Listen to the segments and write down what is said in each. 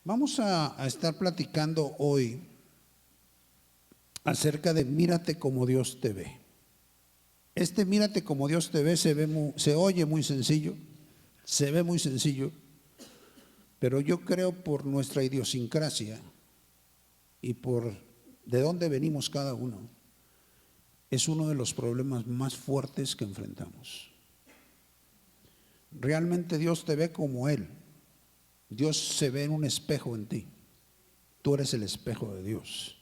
Vamos a estar platicando hoy acerca de mírate como Dios te ve. Mírate como Dios te ve se oye muy sencillo, se ve muy sencillo, pero yo creo por nuestra idiosincrasia y por de dónde venimos cada uno, es uno de los problemas más fuertes que enfrentamos. Realmente Dios te ve como Él. Dios se ve en un espejo en ti. Tú eres el espejo de Dios.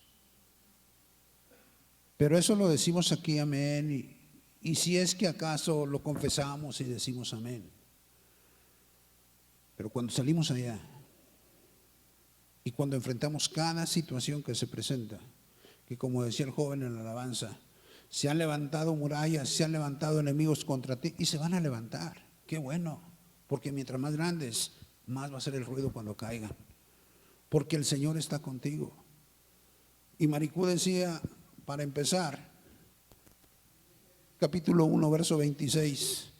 Pero eso lo decimos aquí, amén. Y si es que acaso lo confesamos y decimos amén. Pero cuando salimos allá y cuando enfrentamos cada situación que se presenta, que como decía el joven en la alabanza, se han levantado murallas, se han levantado enemigos contra ti y se van a levantar. Qué bueno, porque mientras más grandes, más va a ser el ruido cuando caigan, porque el Señor está contigo. Y Maricú decía, para empezar, capítulo 1, verso 26,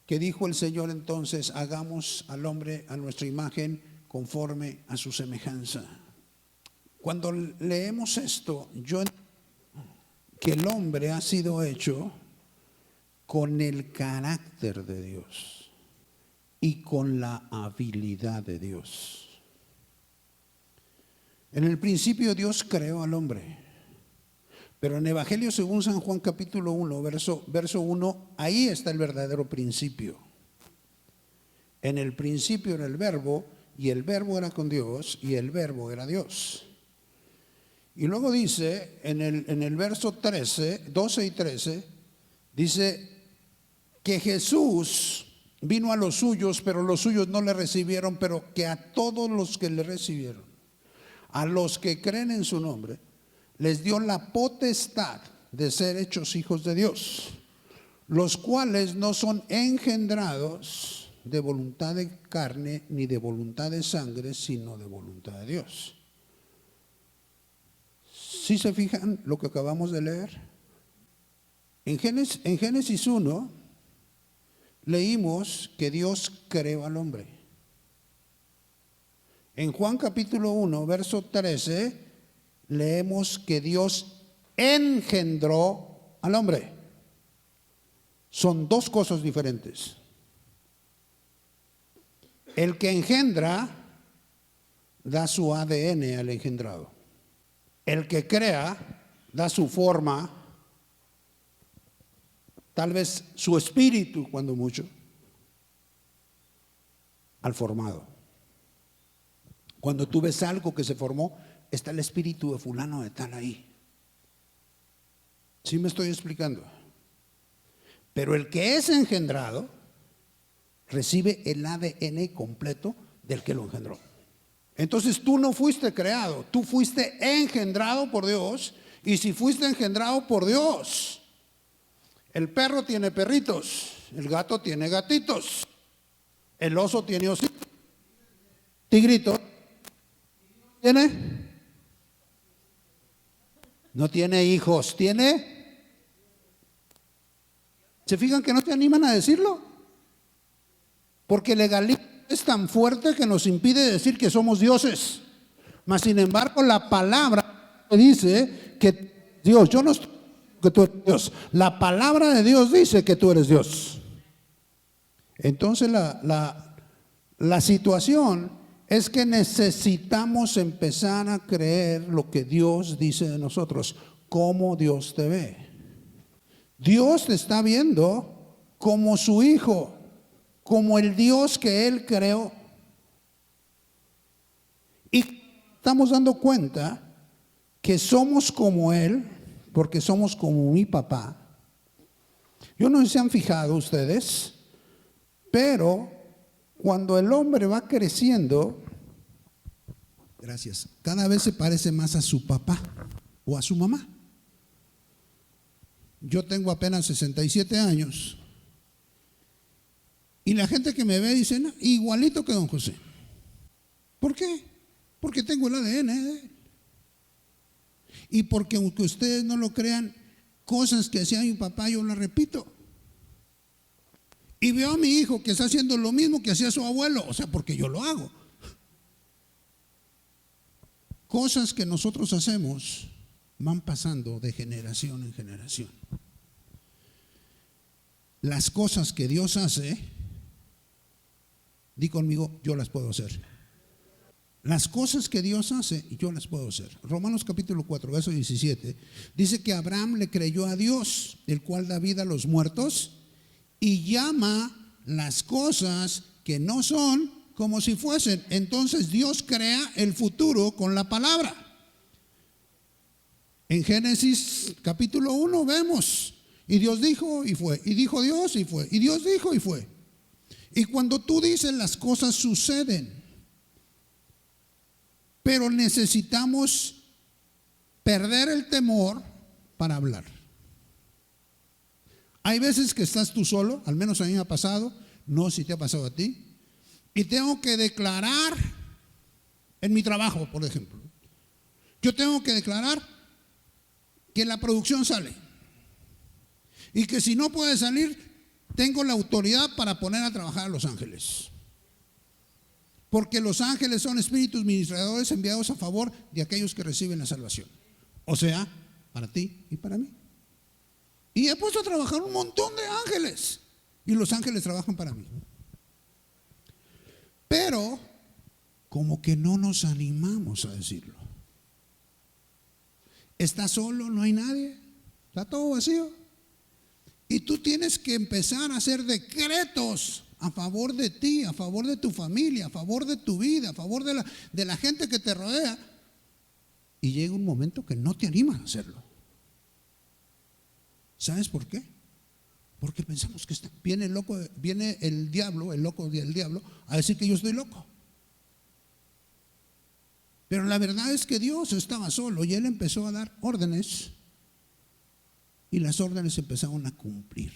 que dijo el Señor entonces, hagamos al hombre a nuestra imagen conforme a su semejanza. Cuando leemos esto, yo entiendo que el hombre ha sido hecho con el carácter de Dios y con la habilidad de Dios. En el principio Dios creó al hombre, pero en Evangelio según San Juan capítulo 1, verso 1, ahí está el verdadero principio. En el principio era el verbo, y el verbo era con Dios, y el verbo era Dios. Y luego dice, en el verso 12 y 13, dice que Jesús vino a los suyos, pero los suyos no le recibieron, pero que a todos los que le recibieron, a los que creen en su nombre, les dio la potestad de ser hechos hijos de Dios, los cuales no son engendrados de voluntad de carne ni de voluntad de sangre, sino de voluntad de Dios. ¿Sí se fijan lo que acabamos de leer? En Génesis 1 leímos que Dios creó al hombre. En Juan capítulo 1, verso 13, leemos que Dios engendró al hombre. Son dos cosas diferentes. El que engendra da su ADN al engendrado. El que crea da su forma, tal vez su espíritu, cuando mucho, al formado. Cuando tú ves algo que se formó, está el espíritu de fulano de tal ahí. ¿Sí me estoy explicando? Pero el que es engendrado recibe el ADN completo del que lo engendró. Entonces tú no fuiste creado, tú fuiste engendrado por Dios. Y si fuiste engendrado por Dios, el perro tiene perritos, el gato tiene gatitos, el oso tiene ositos, tigrito tiene, no tiene hijos, tiene. ¿Se fijan que no se animan a decirlo? Porque el legalismo es tan fuerte que nos impide decir que somos dioses. Mas sin embargo la palabra dice que Dios, yo no estoy que tú eres Dios, la palabra de Dios dice que tú eres Dios. Entonces la situación es que necesitamos empezar a creer lo que Dios dice de nosotros, cómo Dios te ve. Dios te está viendo como su hijo, como el Dios que Él creó. Y estamos dando cuenta que somos como Él, porque somos como mi papá. Yo no sé si han fijado ustedes, pero cuando el hombre va creciendo, gracias, cada vez se parece más a su papá o a su mamá. Yo tengo apenas 67 años. Y la gente que me ve dice, no, igualito que don José. ¿Por qué? Porque tengo el ADN de él. Y porque aunque ustedes no lo crean, cosas que hacía mi papá yo las repito. Y veo a mi hijo que está haciendo lo mismo que hacía su abuelo, o sea, porque yo lo hago. cosas que nosotros hacemos van pasando de generación en generación. Las cosas que Dios hace, di conmigo, yo las puedo hacer. Las cosas que Dios hace, yo las puedo hacer. Romanos capítulo 4, verso 17, dice que Abraham le creyó a Dios, el cual da vida a los muertos y llama las cosas que no son como si fuesen. Entonces Dios crea el futuro con la palabra. En Génesis capítulo 1 vemos, y Dios dijo y fue, y dijo Dios y fue, y Dios dijo y fue. Y cuando tú dices, las cosas suceden. Pero necesitamos perder el temor para hablar. Hay veces que estás tú solo, al menos a mí me ha pasado, no sé si te ha pasado a ti, y tengo que declarar en mi trabajo, por ejemplo. Yo tengo que declarar que la producción sale y que si no puede salir, tengo la autoridad para poner a trabajar a los ángeles. Porque los ángeles son espíritus ministradores enviados a favor de aquellos que reciben la salvación. O sea, para ti y para mí. Y he puesto a trabajar un montón de ángeles. Y los ángeles trabajan para mí. Pero como que no nos animamos a decirlo. Está solo, no hay nadie, está todo vacío. Y tú tienes que empezar a hacer decretos a favor de ti, a favor de tu familia, a favor de tu vida, a favor de la gente que te rodea. Y llega un momento que no te animas a hacerlo. ¿Sabes por qué? Porque pensamos que viene el diablo, el loco del diablo, a decir que yo estoy loco. Pero la verdad es que Dios estaba solo y Él empezó a dar órdenes y las órdenes empezaron a cumplir.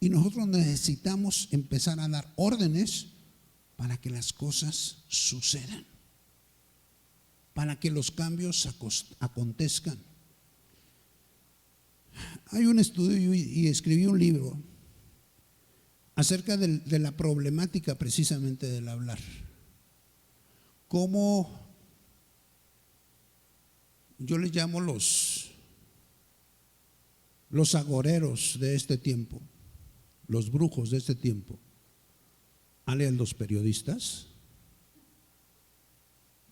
Y nosotros necesitamos empezar a dar órdenes para que las cosas sucedan, para que los cambios acontezcan. Hay un estudio y escribí un libro acerca de la problemática precisamente del hablar. Cómo yo les llamo los agoreros de este tiempo, los brujos de este tiempo, alias los periodistas,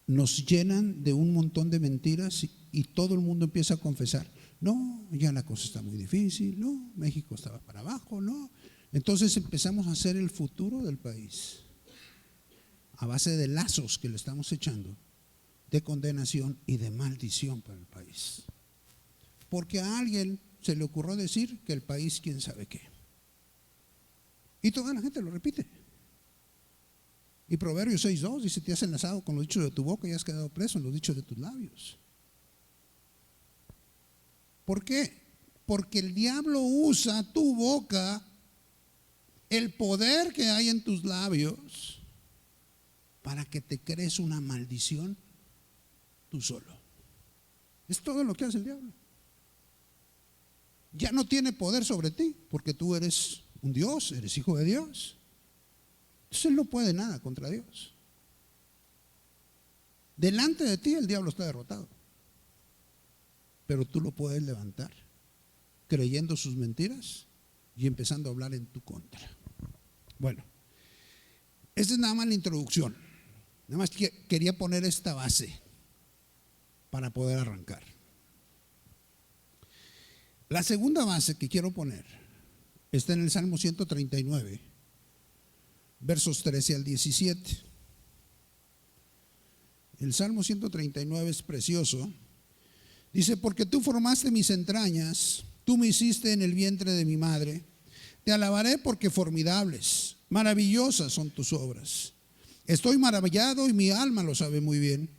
nos llenan de un montón de mentiras y todo el mundo empieza a confesar. No, ya la cosa está muy difícil, no, México estaba para abajo, no. Entonces empezamos a hacer el futuro del país a base de lazos que le estamos echando, de condenación y de maldición para el país. Porque a alguien se le ocurrió decir que el país quién sabe qué. Y toda la gente lo repite. Y Proverbios 6:2 dice: te has enlazado con los dichos de tu boca y has quedado preso en los dichos de tus labios. ¿Por qué? Porque el diablo usa tu boca, el poder que hay en tus labios, para que te crees una maldición tú solo. Es todo lo que hace el diablo. Ya no tiene poder sobre ti, porque tú eres un Dios, eres hijo de Dios. Entonces él no puede nada contra Dios. Delante de ti el diablo está derrotado, pero tú lo puedes levantar creyendo sus mentiras y empezando a hablar en tu contra. Bueno, esta es nada más la introducción. Nada más quería poner esta base para poder arrancar. La segunda base que quiero poner está en el Salmo 139, versos 13 al 17. El Salmo 139 es precioso. Dice: porque tú formaste mis entrañas, tú me hiciste en el vientre de mi madre. Te alabaré porque formidables, maravillosas son tus obras. Estoy maravillado y mi alma lo sabe muy bien.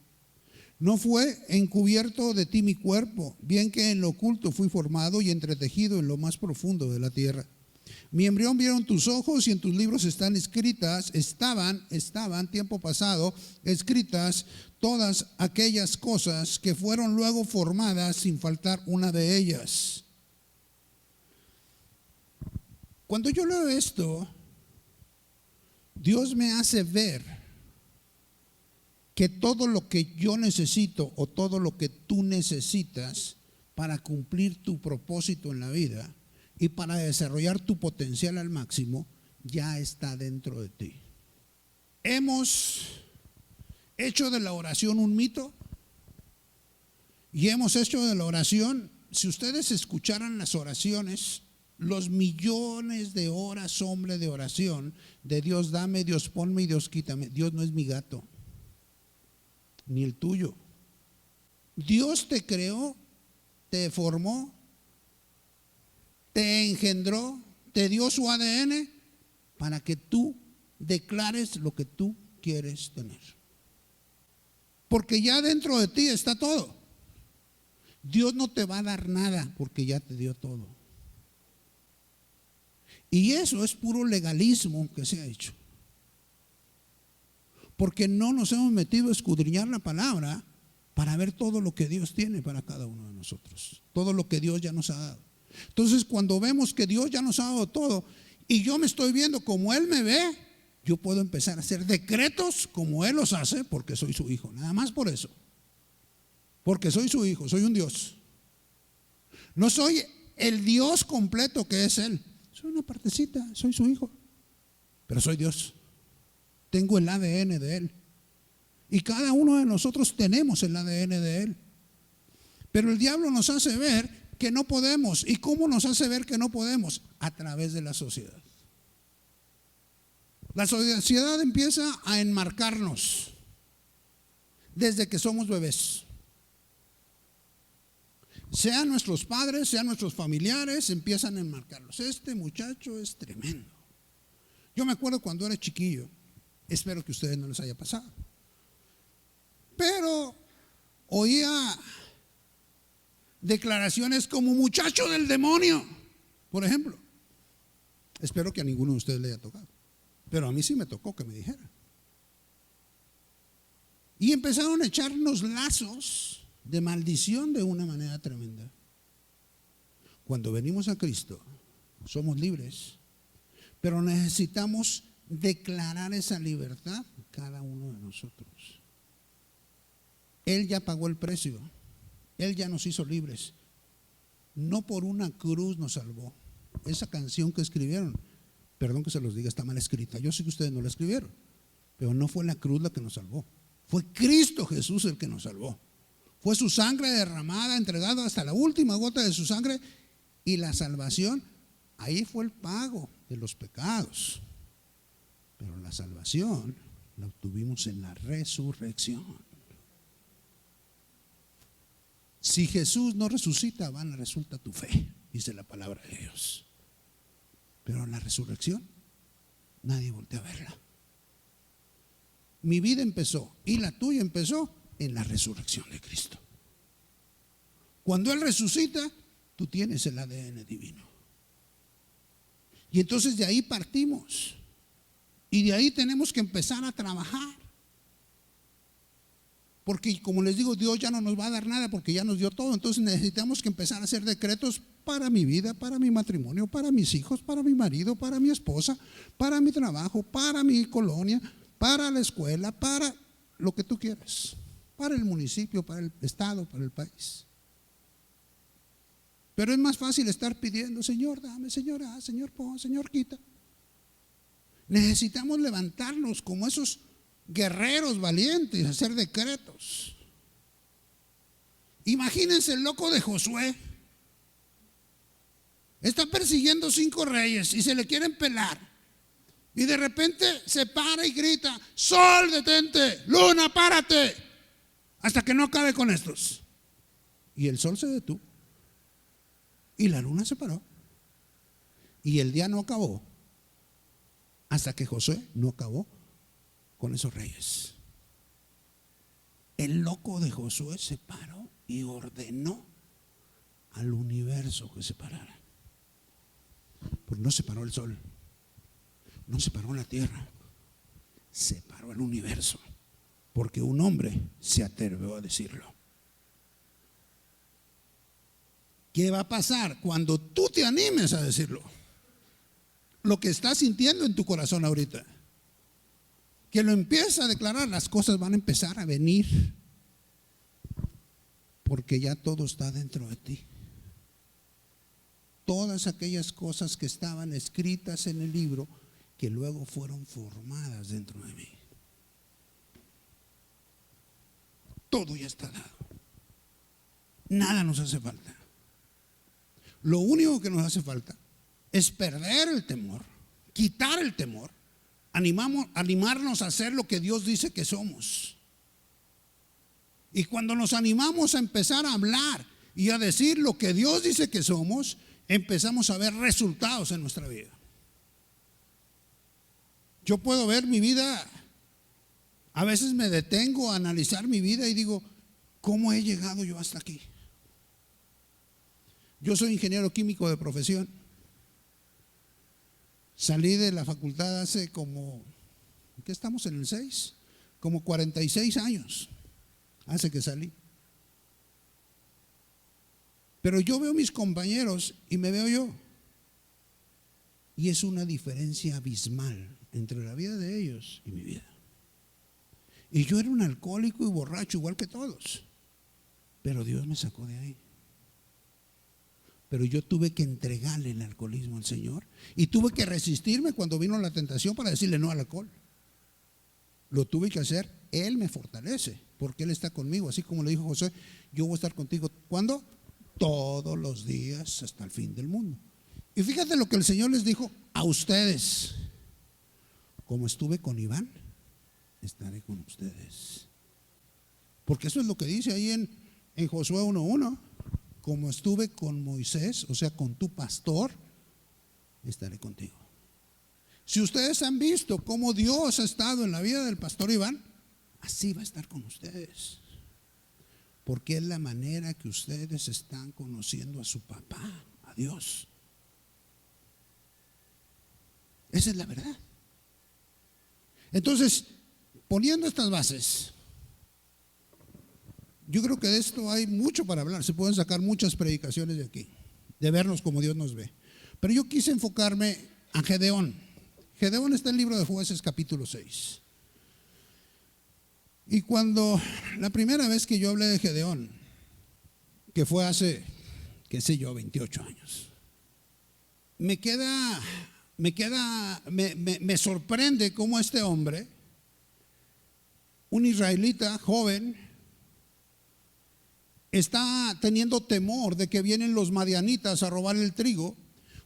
No fue encubierto de ti mi cuerpo, bien que en lo oculto fui formado y entretejido en lo más profundo de la tierra. Mi embrión vieron tus ojos y en tus libros estaban, tiempo pasado, escritas todas aquellas cosas que fueron luego formadas sin faltar una de ellas. Cuando yo leo esto, Dios me hace ver que todo lo que yo necesito o todo lo que tú necesitas para cumplir tu propósito en la vida y para desarrollar tu potencial al máximo ya está dentro de ti. Hemos hecho de la oración un mito y hemos hecho de la oración, si ustedes escucharan las oraciones, los millones de horas, hombre, de oración, de Dios dame, Dios ponme y Dios quítame. Dios no es mi gato, ni el tuyo. Dios te creó, te formó, te engendró, te dio su ADN para que tú declares lo que tú quieres tener. Porque ya dentro de ti está todo. Dios no te va a dar nada porque ya te dio todo. Y eso es puro legalismo que se ha hecho. Porque no nos hemos metido a escudriñar la palabra para ver todo lo que Dios tiene para cada uno de nosotros. Todo lo que Dios ya nos ha dado. Entonces, cuando vemos que Dios ya nos ha dado todo y yo me estoy viendo como Él me ve, yo puedo empezar a hacer decretos como Él los hace porque soy su hijo. Nada más por eso. Porque soy su hijo, soy un Dios. No soy el Dios completo que es Él. Soy una partecita, soy su hijo. Pero soy Dios. Tengo el ADN de Él. Y cada uno de nosotros tenemos el ADN de Él. Pero el diablo nos hace ver que no podemos. ¿Y cómo nos hace ver que no podemos? A través de la sociedad. La sociedad empieza a enmarcarnos desde que somos bebés. Sean nuestros padres, sean nuestros familiares, empiezan a enmarcarlos. Este muchacho es tremendo. Yo me acuerdo cuando era chiquillo, espero que a ustedes no les haya pasado, pero oía declaraciones como muchacho del demonio, por ejemplo. Espero que a ninguno de ustedes le haya tocado, pero a mí sí me tocó que me dijeran. Y empezaron a echarnos lazos de maldición de una manera tremenda. Cuando venimos a Cristo, somos libres, pero necesitamos declarar esa libertad cada uno de nosotros. Él ya pagó el precio, Él ya nos hizo libres. No por una cruz nos salvó. Esa canción que escribieron, perdón que se los diga, está mal escrita. Yo sé que ustedes no la escribieron, pero no fue la cruz la que nos salvó. Fue Cristo Jesús el que nos salvó. Fue su sangre derramada, entregada hasta la última gota de su sangre, y la salvación, ahí fue el pago de los pecados. Pero la salvación la obtuvimos en la resurrección. Si Jesús no resucita, vana resulta tu fe, dice la palabra de Dios. Pero en la resurrección, nadie voltea a verla. Mi vida empezó y la tuya empezó en la resurrección de Cristo. Cuando Él resucita, tú tienes el ADN divino. Y entonces de ahí partimos. Y de ahí tenemos que empezar a trabajar. Porque como les digo, Dios ya no nos va a dar nada porque ya nos dio todo. Entonces necesitamos que empezar a hacer decretos para mi vida, para mi matrimonio, para mis hijos, para mi marido, para mi esposa, para mi trabajo, para mi colonia, para la escuela, para lo que tú quieras. Para el municipio, para el estado, para el país. Pero es más fácil estar pidiendo, Señor, dame, Señor, Señor, pon, Señor, quita. Necesitamos levantarnos como esos guerreros valientes, hacer decretos. Imagínense el loco de Josué. Está persiguiendo 5 reyes y se le quieren pelar. Y de repente se para y grita: Sol, detente, luna, párate, hasta que no acabe con estos. Y el sol se detuvo. Y la luna se paró. Y el día no acabó hasta que Josué no acabó con esos reyes. El loco de Josué se paró y ordenó al universo que se parara. Pues no se paró el sol, no se paró la tierra, se paró el universo, porque un hombre se atrevió a decirlo. ¿Qué va a pasar cuando tú te animes a decirlo? Lo que estás sintiendo en tu corazón ahorita. que lo empieza a declarar, las cosas van a empezar a venir, porque ya todo está dentro de ti. Todas aquellas cosas que estaban escritas en el libro, que luego fueron formadas dentro de mí. Todo ya está dado. Nada nos hace falta. Lo único que nos hace falta es perder el temor, quitar el temor, animarnos a hacer lo que Dios dice que somos. Y cuando nos animamos a empezar a hablar y a decir lo que Dios dice que somos, empezamos a ver resultados en nuestra vida. Yo puedo ver mi vida, a veces me detengo a analizar mi vida y digo, ¿cómo he llegado yo hasta aquí? Yo soy ingeniero químico de profesión. Salí de la facultad hace como, ¿qué estamos en el 6? Como 46 años hace que salí. Pero yo veo mis compañeros y me veo yo. Y es una diferencia abismal entre la vida de ellos y mi vida. Y yo era un alcohólico y borracho igual que todos. Pero Dios me sacó de ahí. Pero yo tuve que entregarle el alcoholismo al Señor. Y tuve que resistirme cuando vino la tentación para decirle no al alcohol. Lo tuve que hacer. Él me fortalece porque Él está conmigo. Así como le dijo José, yo voy a estar contigo. ¿Cuándo? Todos los días hasta el fin del mundo. Y fíjate lo que el Señor les dijo a ustedes. Como estuve con Iván, estaré con ustedes. Porque eso es lo que dice ahí en Josué 1:1. Como estuve con Moisés, o sea, con tu pastor, estaré contigo. Si ustedes han visto cómo Dios ha estado en la vida del pastor Iván, así va a estar con ustedes. Porque es la manera que ustedes están conociendo a su papá, a Dios. Esa es la verdad. Entonces, poniendo estas bases, yo creo que de esto hay mucho para hablar. Se pueden sacar muchas predicaciones de aquí, de vernos como Dios nos ve. Pero yo quise enfocarme a Gedeón. Gedeón está en el libro de Jueces capítulo 6. Y cuando la primera vez que yo hablé de Gedeón, que fue hace, qué sé yo, 28 años, me sorprende cómo este hombre, un israelita joven, está teniendo temor de que vienen los madianitas a robar el trigo,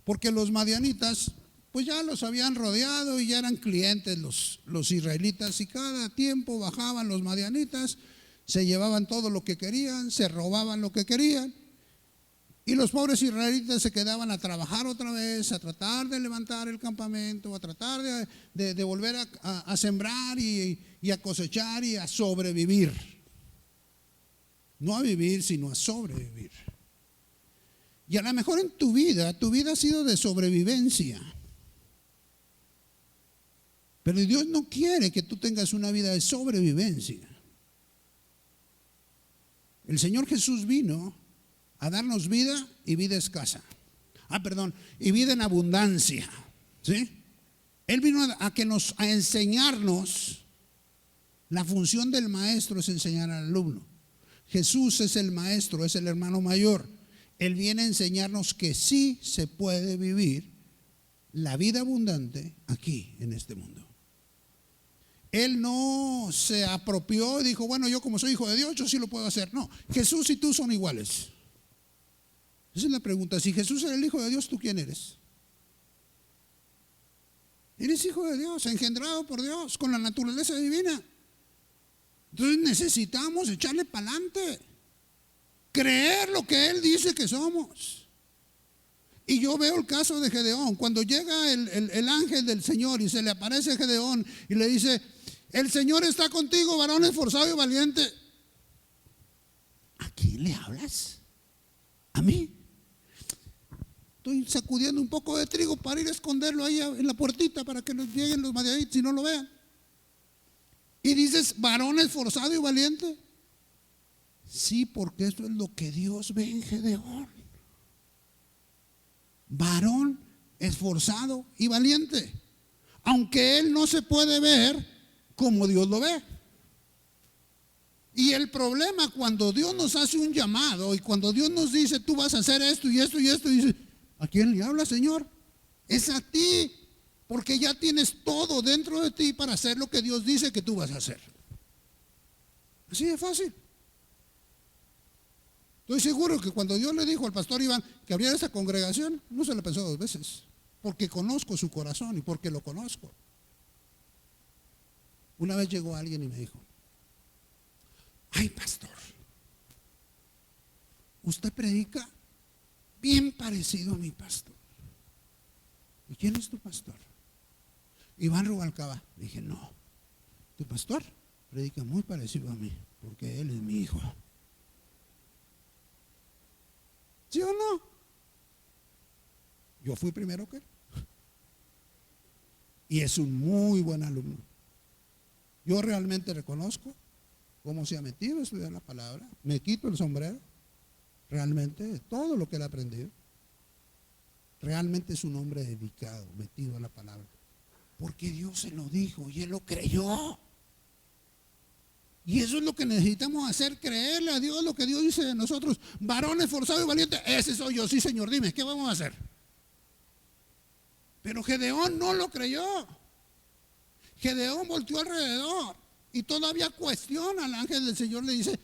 porque los madianitas pues ya los habían rodeado y ya eran clientes los israelitas, y cada tiempo bajaban los madianitas, se llevaban todo lo que querían, se robaban lo que querían, y los pobres israelitas se quedaban a trabajar otra vez, a tratar de levantar el campamento, a tratar de volver a sembrar y a cosechar y a sobrevivir. No a vivir, sino a sobrevivir. Y a lo mejor en tu vida ha sido de sobrevivencia. Pero Dios no quiere que tú tengas una vida de sobrevivencia. El Señor Jesús vino a darnos vida y vida escasa. Y vida en abundancia. ¿Sí? Él vino a enseñarnos. La función del maestro es enseñar al alumno. Jesús es el maestro, es el hermano mayor. Él viene a enseñarnos que sí se puede vivir la vida abundante aquí en este mundo. Él no se apropió y dijo, bueno, yo como soy hijo de Dios, yo sí lo puedo hacer. No, Jesús y tú son iguales. Esa es la pregunta. Si Jesús era el hijo de Dios, ¿tú quién eres? Eres hijo de Dios, engendrado por Dios, con la naturaleza divina. Entonces necesitamos echarle para adelante, creer lo que Él dice que somos. Y yo veo el caso de Gedeón. Cuando llega el ángel del Señor y se le aparece a Gedeón y le dice, el Señor está contigo, varón esforzado y valiente. ¿A quién le hablas? ¿A mí? Estoy sacudiendo un poco de trigo para ir a esconderlo ahí en la puertita para que nos lleguen los madianitas y no lo vean. Y dices, varón esforzado y valiente. Sí, porque eso es lo que Dios ve en Gedeón. Varón esforzado y valiente. Aunque él no se puede ver como Dios lo ve. Y el problema cuando Dios nos hace un llamado y cuando Dios nos dice tú vas a hacer esto y esto y esto, y dice, ¿a quién le habla, Señor? Es a ti, porque ya tienes todo dentro de ti para hacer lo que Dios dice que tú vas a hacer. Así de fácil. Estoy seguro que cuando Dios le dijo al pastor Iván que abriera esta congregación, no se lo pensó dos veces, porque conozco su corazón y porque lo conozco. Una vez llegó alguien y me dijo, ay, pastor, usted predica bien parecido a mi pastor. ¿Y quién es tu pastor? Iván Rubalcaba. Dije, no, tu pastor predica muy parecido a mí, porque él es mi hijo. ¿Sí o no? Yo fui primero que él. Y es un muy buen alumno. Yo realmente reconozco cómo se ha metido a estudiar la palabra. Me quito el sombrero. Realmente, todo lo que él ha aprendido. Realmente es un hombre dedicado, metido a la palabra. Porque Dios se lo dijo y él lo creyó. Y eso es lo que necesitamos hacer, creerle a Dios lo que Dios dice de nosotros. Varón esforzado y valiente, ese soy yo. Sí, Señor, dime, ¿qué vamos a hacer? Pero Gedeón no lo creyó. Gedeón volteó alrededor y todavía cuestiona al ángel del Señor. Le dice,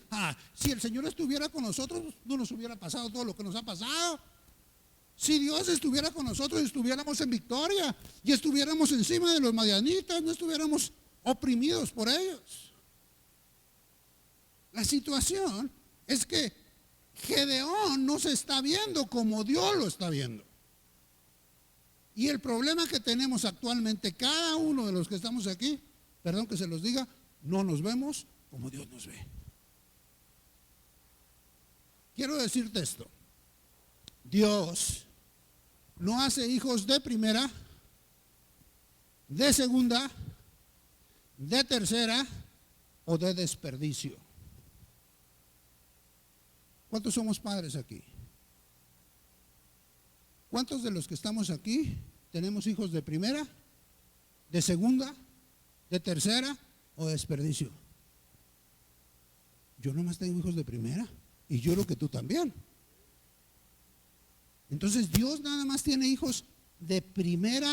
si el Señor estuviera con nosotros, no nos hubiera pasado todo lo que nos ha pasado. Si Dios estuviera con nosotros, estuviéramos en victoria y estuviéramos encima de los madianitas, no estuviéramos oprimidos por ellos. La situación es que Gedeón no se está viendo como Dios lo está viendo. Y el problema que tenemos actualmente, cada uno de los que estamos aquí, perdón que se los diga, no nos vemos como Dios nos ve. Quiero decirte esto: Dios no hace hijos de primera, de segunda, de tercera o de desperdicio. ¿Cuántos somos padres aquí? ¿Cuántos de los que estamos aquí tenemos hijos de primera, de segunda, de tercera o de desperdicio? Yo nomás tengo hijos de primera y yo creo que tú también. Entonces Dios nada más tiene hijos de primera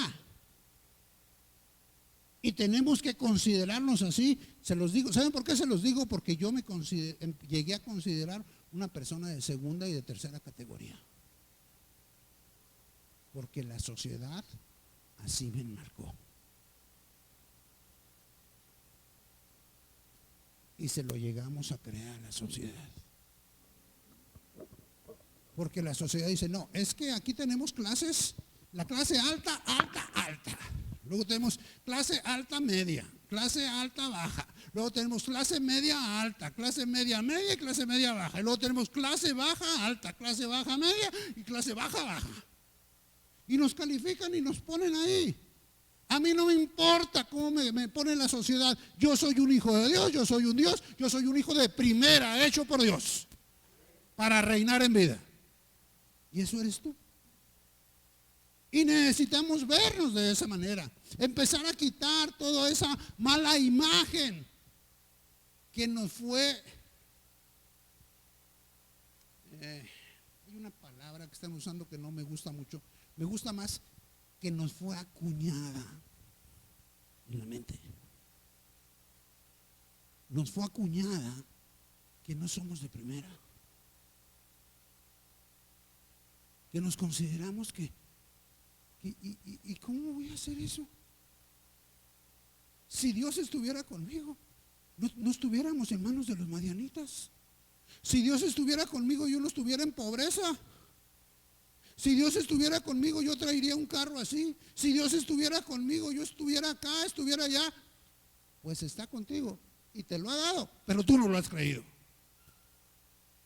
y tenemos que considerarnos así. Se los digo, ¿saben por qué se los digo? Porque yo llegué a considerar una persona de segunda y de tercera categoría, porque la sociedad así me marcó y se lo llegamos a creer a la sociedad, porque la sociedad dice, no, es que aquí tenemos clases, la clase alta, alta, alta, luego tenemos clase alta, media, clase alta, baja, luego tenemos clase media, alta, clase media, media y clase media, baja, y luego tenemos clase baja, alta, clase baja, media y clase baja, baja, y nos califican y nos ponen ahí. A mí no me importa cómo me pone la sociedad. Yo soy un hijo de Dios, yo soy un Dios, yo soy un hijo de primera, hecho por Dios, para reinar en vida. Y eso eres tú. Y necesitamos vernos de esa manera, empezar a quitar toda esa mala imagen que nos fue, hay una palabra que están usando que no me gusta mucho, me gusta más que nos fue acuñada en la mente. Nos fue acuñada que no somos de primera, que nos consideramos que ¿y cómo voy a hacer eso? Si Dios estuviera conmigo, no estuviéramos en manos de los madianitas. Si Dios estuviera conmigo, yo no estuviera en pobreza. Si Dios estuviera conmigo, yo traería un carro así. Si Dios estuviera conmigo, yo estuviera acá, estuviera allá. Pues está contigo y te lo ha dado, pero tú no lo has creído.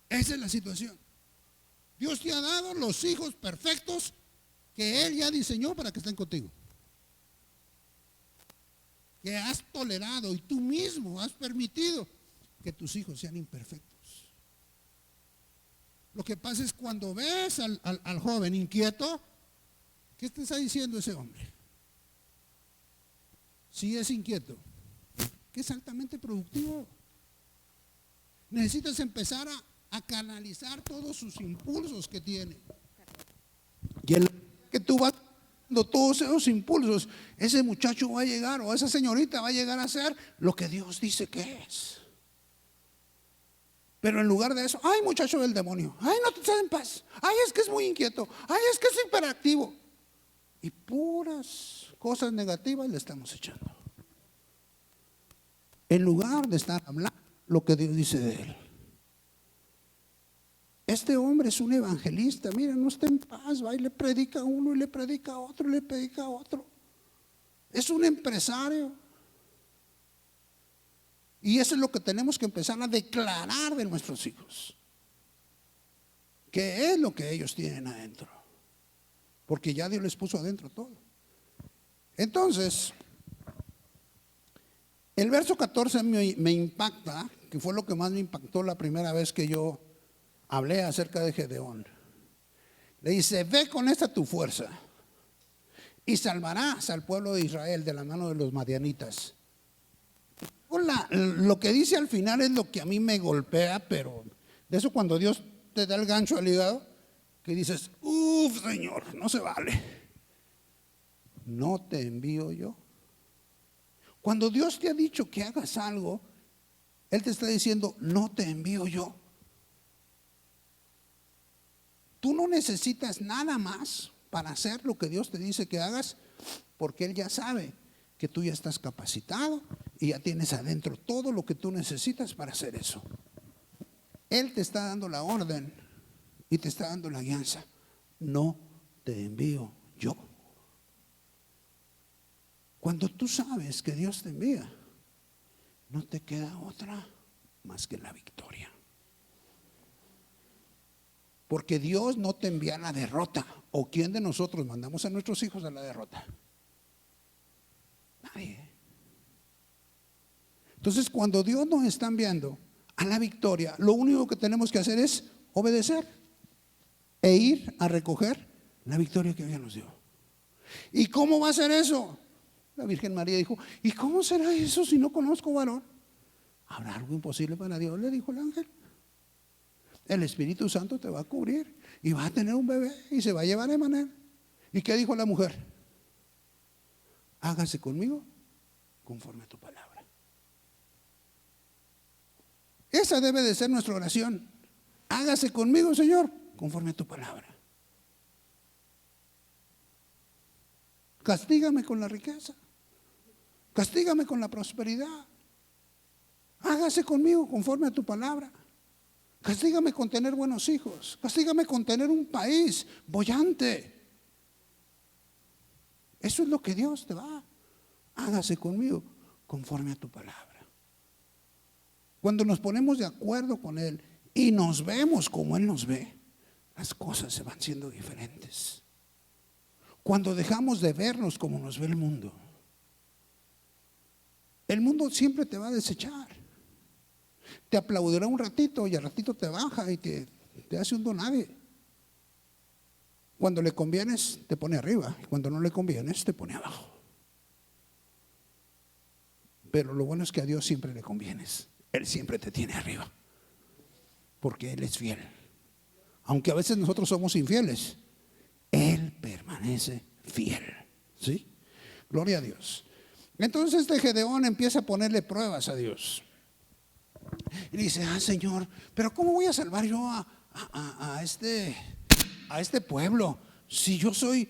Esa es la situación. Dios te ha dado los hijos perfectos que Él ya diseñó para que estén contigo, que has tolerado y tú mismo has permitido que tus hijos sean imperfectos. Lo que pasa es cuando ves al joven inquieto, ¿qué te está diciendo ese hombre? Si es inquieto, ¿qué que es altamente productivo. Necesitas empezar a canalizar todos sus impulsos que tiene. Y en que tú vas dando todos esos impulsos, ese muchacho va a llegar, o esa señorita va a llegar a ser lo que Dios dice que es. Pero en lugar de eso, ay, muchacho del demonio, ay, no te estás en paz, ay, es que es muy inquieto, ay, es que es hiperactivo. Y puras cosas negativas le estamos echando, en lugar de estar hablando lo que Dios dice de él. Este hombre es un evangelista, mira, no está en paz, va y le predica a uno y le predica a otro y le predica a otro. Es un empresario. Y eso es lo que tenemos que empezar a declarar de nuestros hijos, que es lo que ellos tienen adentro, porque ya Dios les puso adentro todo. Entonces, el verso 14 me impacta, que fue lo que más me impactó la primera vez que yo hablé acerca de Gedeón. Le dice: ve con esta tu fuerza y salvarás al pueblo de Israel de la mano de los madianitas. Lo que dice al final es lo que a mí me golpea, pero de eso, cuando Dios te da el gancho al hígado, que dices: uff, Señor, no se vale. ¿No te envío yo? Cuando Dios te ha dicho que hagas algo, Él te está diciendo: no te envío yo. Tú no necesitas nada más para hacer lo que Dios te dice que hagas, porque Él ya sabe que tú ya estás capacitado y ya tienes adentro todo lo que tú necesitas para hacer eso. Él te está dando la orden y te está dando la guianza. No te envío yo. Cuando tú sabes que Dios te envía, no te queda otra más que la victoria. Porque Dios no te envía a la derrota. ¿O quién de nosotros mandamos a nuestros hijos a la derrota? Nadie. Entonces, cuando Dios nos está enviando a la victoria, lo único que tenemos que hacer es obedecer e ir a recoger la victoria que Dios nos dio. ¿Y cómo va a ser eso? La Virgen María dijo: ¿y cómo será eso si no conozco varón? ¿Habrá algo imposible para Dios?, le dijo el ángel. El Espíritu Santo te va a cubrir y vas a tener un bebé y se va a llevar a Emanuel. ¿Y qué dijo la mujer? Hágase conmigo conforme a tu palabra. Esa debe de ser nuestra oración. Hágase conmigo, Señor, conforme a tu palabra. Castígame con la riqueza, castígame con la prosperidad. Hágase conmigo conforme a tu palabra. Castígame con tener buenos hijos, castígame con tener un país boyante. Eso es lo que Dios te va. Hágase conmigo conforme a tu palabra. Cuando nos ponemos de acuerdo con Él y nos vemos como Él nos ve, las cosas se van siendo diferentes. Cuando dejamos de vernos como nos ve el mundo siempre te va a desechar. Te aplaudirá un ratito y al ratito te baja y te hace un donadie. Cuando le convienes te pone arriba, y cuando no le convienes te pone abajo. Pero lo bueno es que a Dios siempre le convienes. Él siempre te tiene arriba, porque Él es fiel. Aunque a veces nosotros somos infieles, Él permanece fiel. ¿Sí? Gloria a Dios. Entonces Gedeón empieza a ponerle pruebas a Dios. Y dice: Señor, pero ¿cómo voy a salvar yo a este pueblo si yo soy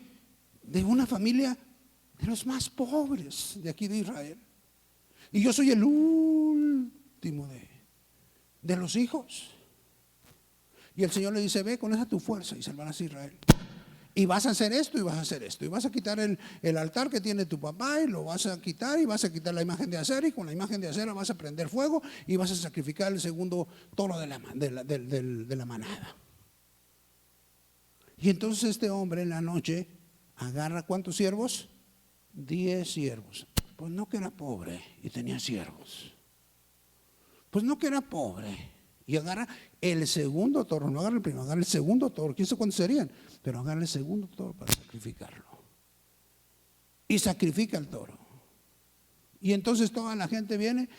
de una familia de los más pobres de aquí de Israel? Y yo soy el último de los hijos. Y el Señor le dice: ve con esa tu fuerza y salvarás a Israel. Y vas a hacer esto y vas a hacer esto. Y vas a quitar el altar que tiene tu papá y lo vas a quitar, y vas a quitar la imagen de acera, y con la imagen de acera vas a prender fuego y vas a sacrificar el segundo toro de la manada. Y entonces este hombre en la noche agarra, ¿cuántos siervos? 10 siervos. Pues no que era pobre y tenía siervos. Pues no que era pobre. Y agarra el segundo toro, no agarra el primero, agarra el segundo toro. ¿Quién sabe cuántos serían? Pero agarra el segundo toro para sacrificarlo. Y sacrifica el toro. Y entonces toda la gente viene.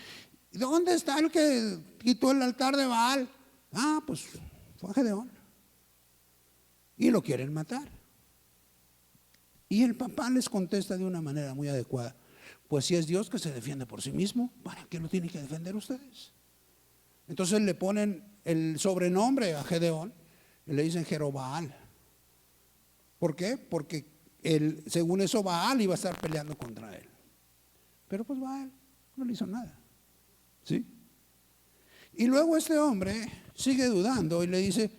¿Dónde está el que quitó el altar de Baal? Ah, pues fue a Gedeón. Y lo quieren matar. Y el papá les contesta de una manera muy adecuada. Pues si es Dios que se defiende por sí mismo, ¿para qué lo tienen que defender ustedes? Entonces le ponen el sobrenombre a Gedeón y le dicen Jerobaal. ¿Por qué? Porque según eso Baal iba a estar peleando contra él. Pero pues Baal no le hizo nada. ¿Sí? Y luego este hombre sigue dudando y le dice,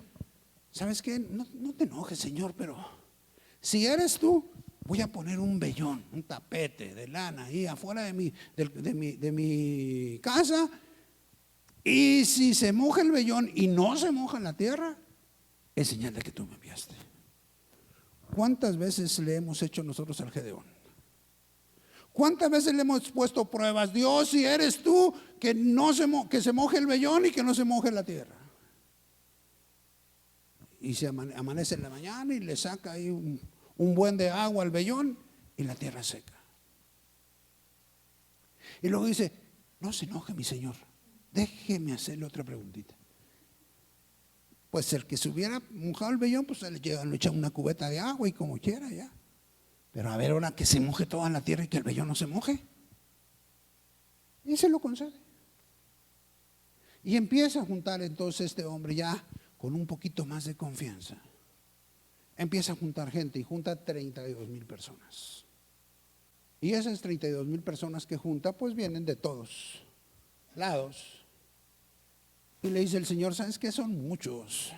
¿sabes qué? No te enojes, Señor, pero si eres tú, voy a poner un vellón, un tapete de lana ahí afuera de mi casa, y si se moja el vellón y no se moja la tierra, es señal de que tú me enviaste. ¿Cuántas veces le hemos hecho nosotros al Gedeón? ¿Cuántas veces le hemos puesto pruebas? Dios, si eres tú, que se moje el vellón y que no se moje la tierra. Y se amanece en la mañana y le saca ahí un buen de agua al vellón y la tierra seca. Y luego dice, no se enoje mi Señor, déjeme hacerle otra preguntita. Pues el que se hubiera mojado el vellón, pues le echa una cubeta de agua y como quiera ya. Pero a ver, ahora que se moje toda la tierra y que el vellón no se moje. Y se lo concede. Y empieza a juntar entonces este hombre ya con un poquito más de confianza. Empieza a juntar gente y junta 32,000 personas. Y esas 32,000 personas que junta, pues vienen de todos lados. Y le dice el Señor, ¿sabes qué? Son muchos.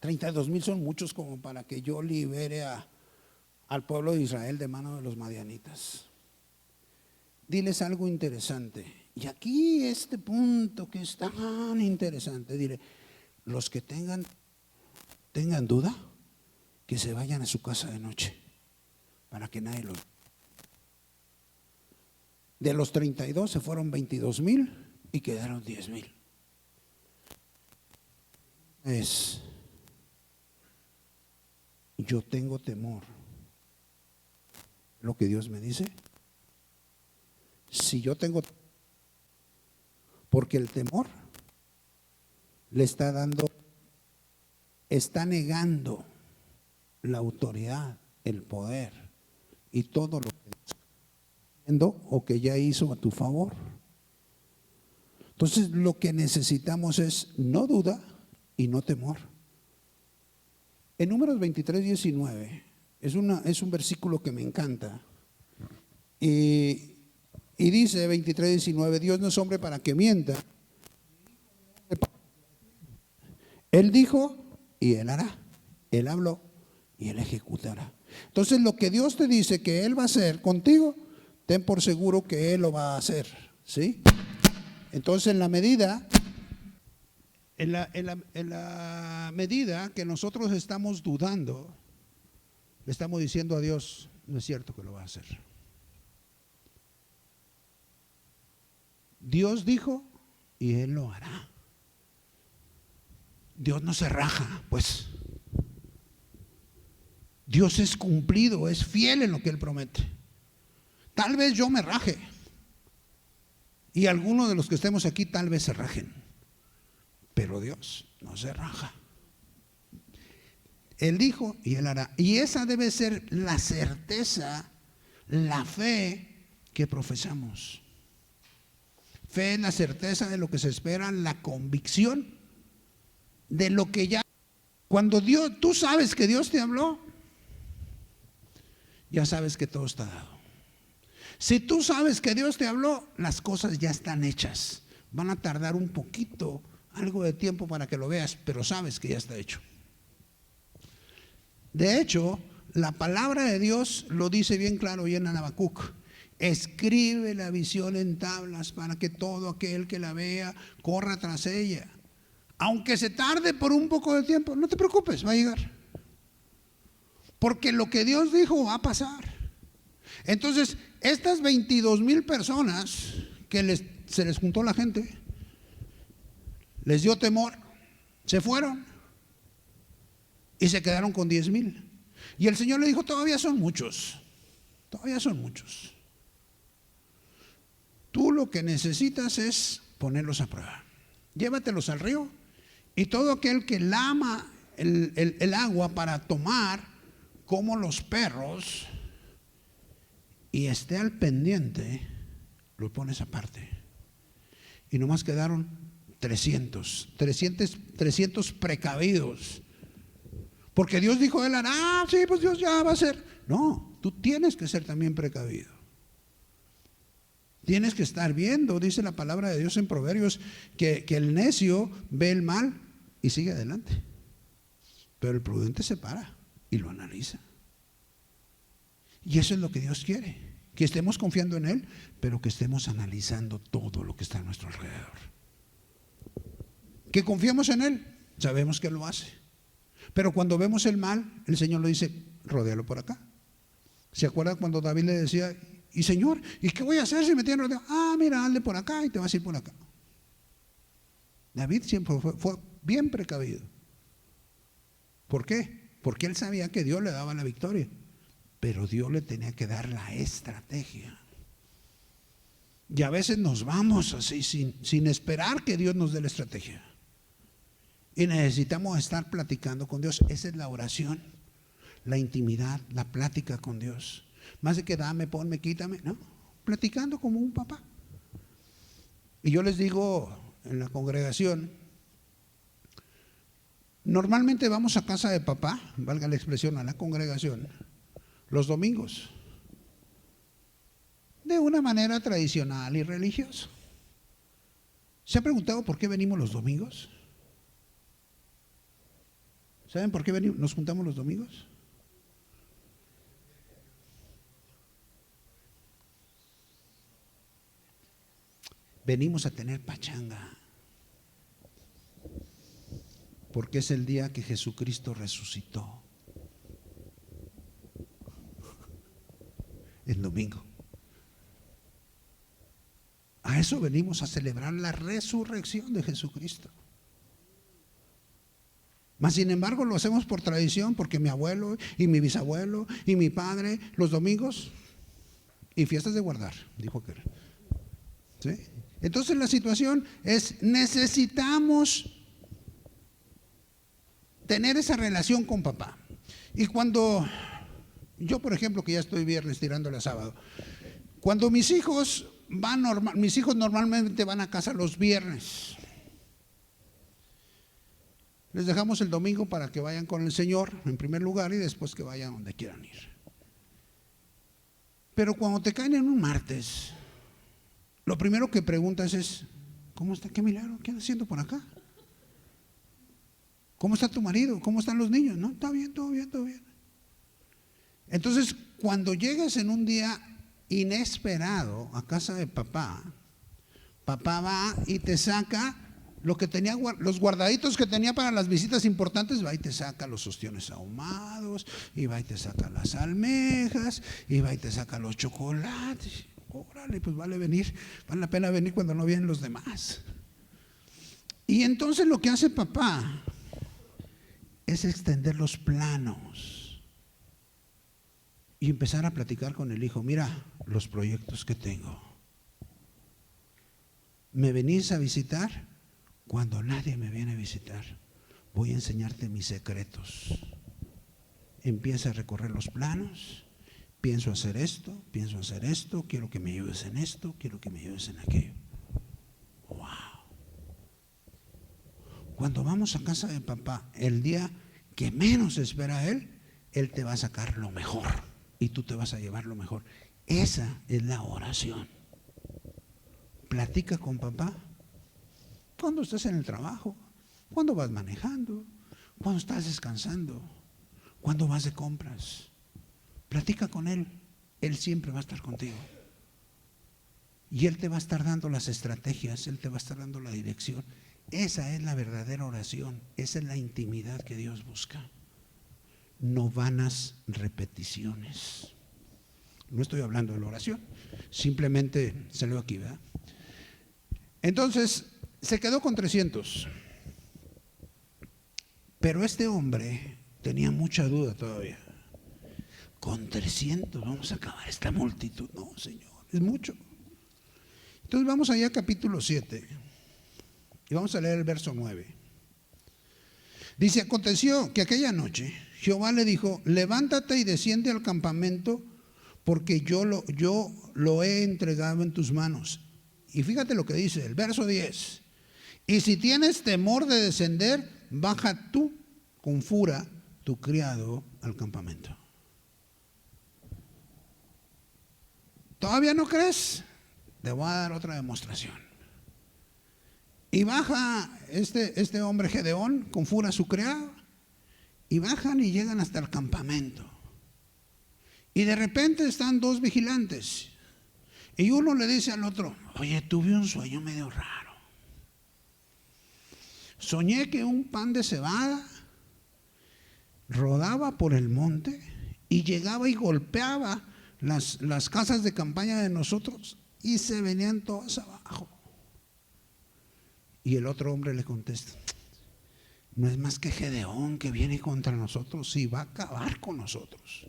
32,000 son muchos como para que yo libere al pueblo de Israel de mano de los madianitas. Diles algo interesante. Y aquí este punto que es tan interesante, dile, los que tengan duda, que se vayan a su casa de noche, para que nadie los... De los 32 se fueron 22,000 y quedaron 10,000. Yo tengo temor. Lo que Dios me dice. Si yo tengo, porque el temor le está negando la autoridad, el poder y todo lo que está haciendo o que ya hizo a tu favor. Entonces lo que necesitamos es no duda y no temor. En Números 23:19 es un versículo que me encanta. Y dice 23:19, Dios no es hombre para que mienta. Él dijo y Él hará. Él habló y Él ejecutará. Entonces lo que Dios te dice que Él va a hacer contigo, ten por seguro que Él lo va a hacer. ¿Sí? Entonces en la medida que nosotros estamos dudando, le estamos diciendo a Dios, no es cierto que lo va a hacer. Dios dijo y Él lo hará. Dios no se raja, pues. Dios es cumplido, es fiel en lo que Él promete. Tal vez yo me raje y algunos de los que estemos aquí tal vez se rajen, pero Dios no se raja. Él dijo y Él hará. Y esa debe ser la certeza, la fe que profesamos. Fe es la certeza de lo que se espera, la convicción de lo que ya. Cuando tú sabes que Dios te habló, ya sabes que todo está dado. Si tú sabes que Dios te habló, las cosas ya están hechas. Van a tardar un poquito, algo de tiempo para que lo veas, pero sabes que ya está hecho. De hecho, la palabra de Dios lo dice bien claro y en Habacuc. Escribe la visión en tablas para que todo aquel que la vea corra tras ella. Aunque se tarde por un poco de tiempo, no te preocupes, va a llegar. Porque lo que Dios dijo va a pasar. Entonces, estas 22,000 personas que se les juntó la gente, les dio temor, se fueron y se quedaron con 10,000. Y el Señor le dijo, todavía son muchos, todavía son muchos. Tú lo que necesitas es ponerlos a prueba. Llévatelos al río y todo aquel que lama el agua para tomar como los perros y esté al pendiente, lo pones aparte. Y nomás quedaron 300 precavidos. Porque Dios dijo, él hará, sí, pues Dios ya va a hacer. No, tú tienes que ser también precavido. Tienes que estar viendo, dice la palabra de Dios en Proverbios, que el necio ve el mal y sigue adelante. Pero el prudente se para y lo analiza. Y eso es lo que Dios quiere, que estemos confiando en Él, pero que estemos analizando todo lo que está a nuestro alrededor. Que confiemos en Él, sabemos que lo hace. Pero cuando vemos el mal, el Señor le dice, rodéalo por acá. ¿Se acuerdan cuando David le decía, y Señor, ¿y qué voy a hacer si me tienen rodeado? Ah, mira, hazle por acá y te vas a ir por acá. David siempre fue bien precavido. ¿Por qué? Porque él sabía que Dios le daba la victoria, pero Dios le tenía que dar la estrategia. Y a veces nos vamos así sin esperar que Dios nos dé la estrategia. Y necesitamos estar platicando con Dios. Esa es la oración, la intimidad, la plática con Dios. Más de que dame, ponme, quítame, no, platicando como un papá. Y yo les digo en la congregación, normalmente vamos a casa de papá, valga la expresión, a la congregación, los domingos, de una manera tradicional y religiosa. ¿Se ha preguntado por qué venimos los domingos? ¿Saben por qué nos juntamos los domingos? Venimos a tener pachanga, porque es el día que Jesucristo resucitó. El domingo. A eso venimos, a celebrar la resurrección de Jesucristo. Mas sin embargo lo hacemos por tradición, porque mi abuelo y mi bisabuelo y mi padre los domingos y fiestas de guardar, dijo aquel. ¿Sí? Entonces la situación es, necesitamos tener esa relación con papá. Y cuando yo, por ejemplo, que ya estoy viernes tirándole a sábado, cuando mis hijos normalmente van a casa los viernes. Les dejamos el domingo para que vayan con el Señor en primer lugar y después que vayan donde quieran ir. Pero cuando te caen en un martes, lo primero que preguntas es, ¿cómo está? ¿Qué milagro? ¿Qué andas haciendo por acá? ¿Cómo está tu marido? ¿Cómo están los niños? No, está bien, todo bien, todo bien. Entonces, cuando llegas en un día inesperado a casa de papá, papá va y te saca lo que tenía, los guardaditos que tenía para las visitas importantes, va y te saca los ostiones ahumados, y va y te saca las almejas, y va y te saca los chocolates. Órale, pues vale la pena venir cuando no vienen los demás. Y entonces lo que hace papá es extender los planos y empezar a platicar con el hijo. Mira los proyectos que tengo. ¿Me venís a visitar? Cuando nadie me viene a visitar, voy a enseñarte mis secretos. Empieza a recorrer los planos. Pienso hacer esto, quiero que me ayudes en esto, quiero que me ayudes en aquello. Wow. Cuando vamos a casa de papá, el día que menos espera él te va a sacar lo mejor y tú te vas a llevar lo mejor. Esa es la oración. Platica con papá cuando estás en el trabajo, cuando vas manejando, cuando estás descansando, cuando vas de compras. Platica con él, él siempre va a estar contigo. Y él te va a estar dando las estrategias, él te va a estar dando la dirección. Esa es la verdadera oración, esa es la intimidad que Dios busca. No vanas repeticiones. No estoy hablando de la oración, simplemente salió aquí, ¿verdad? Entonces, se quedó con 300. Pero este hombre tenía mucha duda todavía. Con 300 vamos a acabar esta multitud. No, Señor, es mucho. Entonces vamos allá a capítulo 7 y vamos a leer el verso 9. Dice: aconteció que aquella noche Jehová le dijo: levántate y desciende al campamento, porque yo lo he entregado en tus manos. Y fíjate lo que dice el verso 10: y si tienes temor de descender, baja tú con Fura, tu criado, al campamento. ¿Todavía no crees? Te voy a dar otra demostración. Y baja este hombre Gedeón con Fura, su criado, y bajan y llegan hasta el campamento. Y de repente están dos vigilantes. Y uno le dice al otro: oye, tuve un sueño medio raro. Soñé que un pan de cebada rodaba por el monte y llegaba y golpeaba las casas de campaña de nosotros y se venían todas abajo. Y el otro hombre le contesta: no es más que Gedeón que viene contra nosotros y va a acabar con nosotros.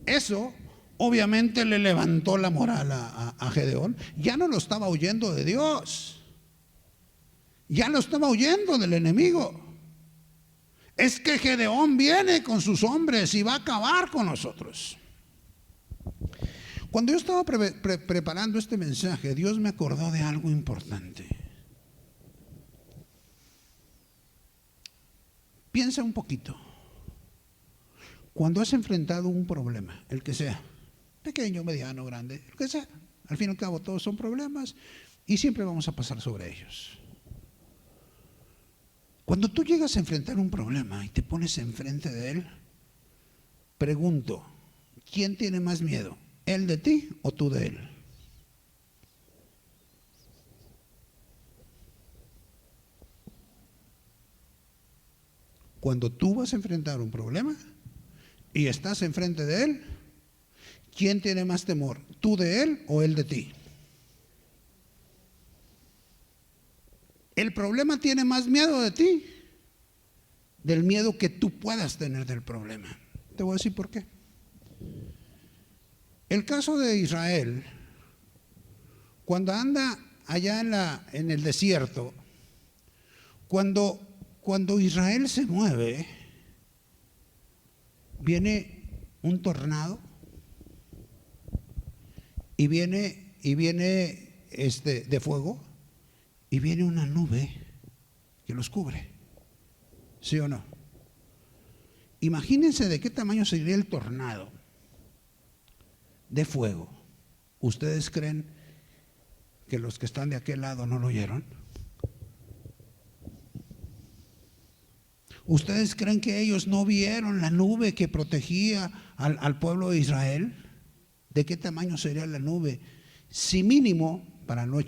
Eso obviamente le levantó la moral a Gedeón. Ya no lo estaba huyendo de Dios, ya lo estaba huyendo del enemigo. Es que Gedeón viene con sus hombres y va a acabar con nosotros. Cuando yo estaba preparando este mensaje, Dios me acordó de algo importante. Piensa un poquito. Cuando has enfrentado un problema, el que sea, pequeño, mediano, grande, el que sea, al fin y al cabo todos son problemas y siempre vamos a pasar sobre ellos. Cuando tú llegas a enfrentar un problema y te pones enfrente de él, pregunto: ¿quién tiene más miedo? ¿Él de ti o tú de él? Cuando tú vas a enfrentar un problema y estás enfrente de él, ¿quién tiene más temor? ¿Tú de él o él de ti? El problema tiene más miedo de ti, del miedo que tú puedas tener del problema. Te voy a decir por qué. El caso de Israel, cuando anda allá en el desierto, cuando Israel se mueve, viene un tornado y viene de fuego, y viene una nube que los cubre. ¿Sí o no? Imagínense de qué tamaño sería el tornado de fuego. ¿Ustedes creen que los que están de aquel lado no lo oyeron? ¿Ustedes creen que ellos no vieron la nube que protegía al pueblo de Israel? ¿De qué tamaño sería la nube? Si mínimo, para no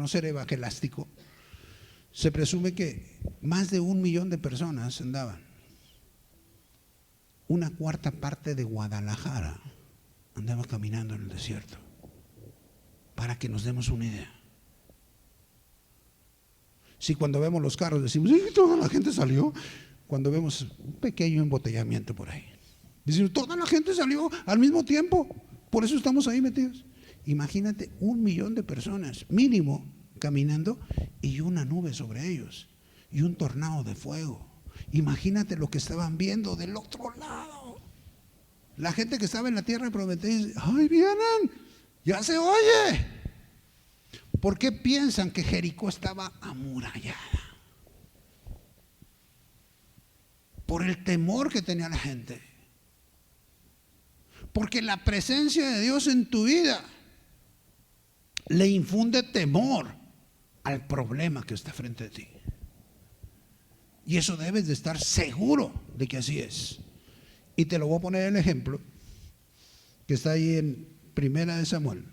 ser evangelástico, se presume que más de 1 millón de personas andaban. 1/4 parte de Guadalajara andaba caminando en el desierto, para que nos demos una idea. Si cuando vemos los carros decimos: sí, toda la gente salió. Cuando vemos un pequeño embotellamiento por ahí, decimos: toda la gente salió al mismo tiempo, por eso estamos ahí metidos. Imagínate 1 millón de personas mínimo caminando y una nube sobre ellos y un tornado de fuego. Imagínate lo que estaban viendo del otro lado. La gente que estaba en la tierra prometida dice: ¡ay, vienen! ¡Ya se oye! ¿Por qué piensan que Jericó estaba amurallada? Por el temor que tenía la gente. Porque la presencia de Dios en tu vida le infunde temor al problema que está frente a ti. Y eso debes de estar seguro de que así es. Y te lo voy a poner el ejemplo que está ahí en Primera de Samuel.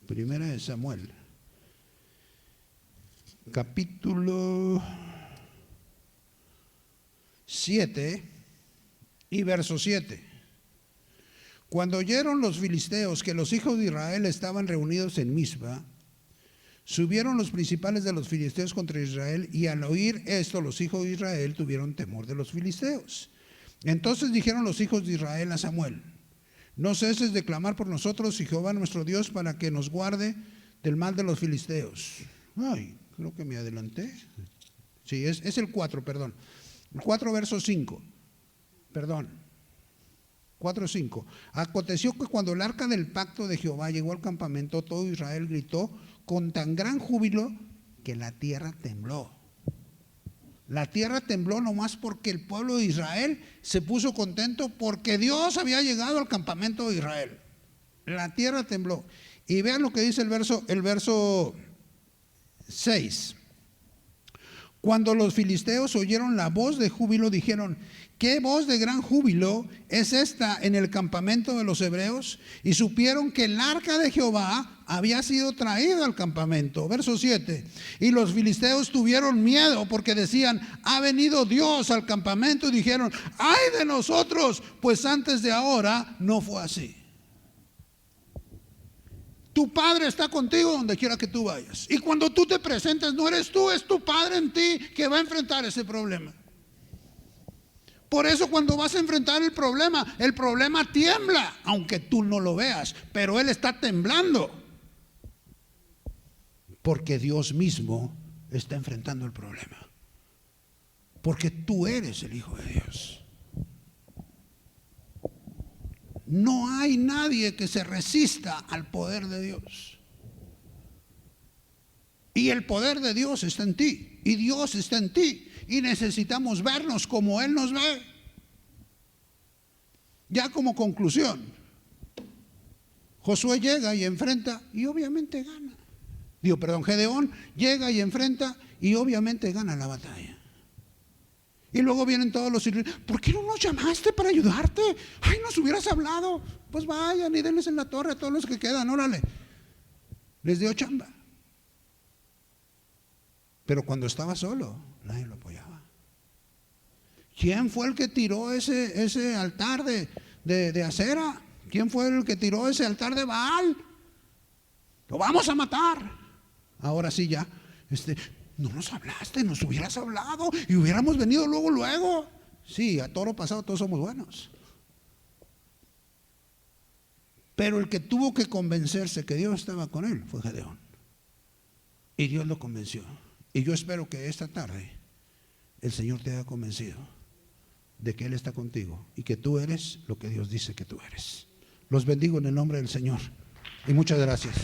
Primera de Samuel, capítulo 7 y verso 7. Cuando oyeron los filisteos que los hijos de Israel estaban reunidos en Mizpa, subieron los principales de los filisteos contra Israel, y al oír esto los hijos de Israel tuvieron temor de los filisteos. Entonces dijeron los hijos de Israel a Samuel: No ceses de clamar por nosotros y Jehová nuestro Dios para que nos guarde del mal de los filisteos. Ay, creo que me adelanté. Sí, es el 4, perdón. El 4 verso 5. Perdón. 4:5. Aconteció que cuando el arca del pacto de Jehová llegó al campamento, todo Israel gritó con tan gran júbilo que la tierra tembló. La tierra tembló nomás porque el pueblo de Israel se puso contento porque Dios había llegado al campamento de Israel. La tierra tembló. Y vean lo que dice el verso 6. Cuando los filisteos oyeron la voz de júbilo, dijeron: ¿qué voz de gran júbilo es esta en el campamento de los hebreos? Y supieron que el arca de Jehová había sido traída al campamento. Verso 7. Y los filisteos tuvieron miedo porque decían: ha venido Dios al campamento. Y dijeron: ¡ay de nosotros! Pues antes de ahora no fue así. Tu Padre está contigo donde quiera que tú vayas. Y cuando tú te presentes, no eres tú, es tu Padre en ti que va a enfrentar ese problema. Por eso cuando vas a enfrentar el problema tiembla, aunque tú no lo veas, pero Él está temblando. Porque Dios mismo está enfrentando el problema. Porque tú eres el Hijo de Dios. No hay nadie que se resista al poder de Dios. Y el poder de Dios está en ti. Y Dios está en ti. Y necesitamos vernos como Él nos ve. Ya como conclusión, Josué llega y enfrenta y obviamente gana. Gedeón llega y enfrenta y obviamente gana la batalla. Y luego vienen todos los israelitas: ¿por qué no nos llamaste para ayudarte? Ay, nos hubieras hablado. Pues vayan y denles en la torre a todos los que quedan, órale. Les dio chamba. Pero cuando estaba solo, nadie lo apoyaba. ¿Quién fue el que tiró ese altar de acera? ¿Quién fue el que tiró ese altar de Baal? Lo vamos a matar. Ahora sí ya, no nos hablaste, nos hubieras hablado y hubiéramos venido luego. Sí, a toro pasado todos somos buenos. Pero el que tuvo que convencerse que Dios estaba con él fue Gedeón. Y Dios lo convenció. Y yo espero que esta tarde el Señor te haya convencido de que Él está contigo y que tú eres lo que Dios dice que tú eres. Los bendigo en el nombre del Señor. Y muchas gracias.